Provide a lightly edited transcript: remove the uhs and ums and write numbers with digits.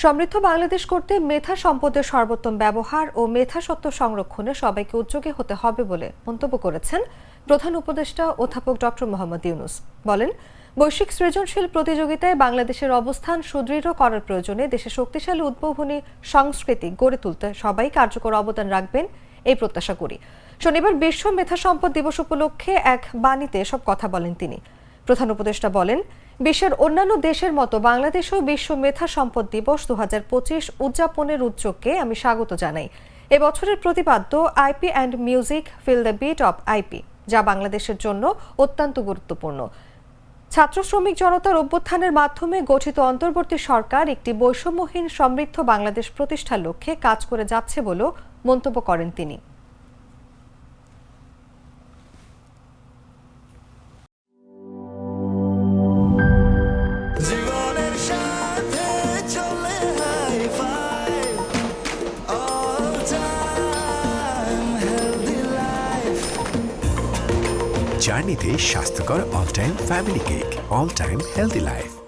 সমৃদ্ধ বাংলাদেশ করতে মেধা সম্পদের সর্বোত্তম ব্যবহার ও মেধাস্বত্ব সংরক্ষণে সবাইকে উদ্যোগী হতে হবে বলে মন্তব্য করেছেন প্রধান উপদেষ্টা অধ্যাপক ডক্টর মোহাম্মদ ইউনূস। বলেন, বৈশ্বিক সৃজনশীল প্রতিযোগিতায় বাংলাদেশের অবস্থান সুদৃঢ় করার প্রয়োজনে দেশে শক্তিশালী উদ্ভাবনী সংস্কৃতি গড়ে তুলতে সবাই কার্যকর অবদান রাখবেন এই প্রত্যাশা করি। শনিবার বিশ্ব মেধা সম্পদ দিবস উপলক্ষে এক বাণীতে এসব কথা বলেন তিনি। প্রধান উপদেষ্টা বলেন, বিশ্বের অন্যান্য দেশের মতো বাংলাদেশেও বিশ্ব মেধা সম্পদ দিবস 2025 উদযাপনের উদ্যোগকে আমি স্বাগত জানাই। এবছরের প্রতিপাদ্য IP and music feel the beat of IP, যা বাংলাদেশের জন্য অত্যন্ত গুরুত্বপূর্ণ। ছাত্র শ্রমিক জনতার অভ্যুত্থানের মাধ্যমে গঠিত অন্তর্বর্তী সরকার একটি বৈষম্যহীন সমৃদ্ধ বাংলাদেশ প্রতিষ্ঠার লক্ষ্যে কাজ করে যাচ্ছে বলেও মন্তব্য করেন তিনি। জার্নিতে স্বাস্থ্যকর all time family cake, all time healthy life.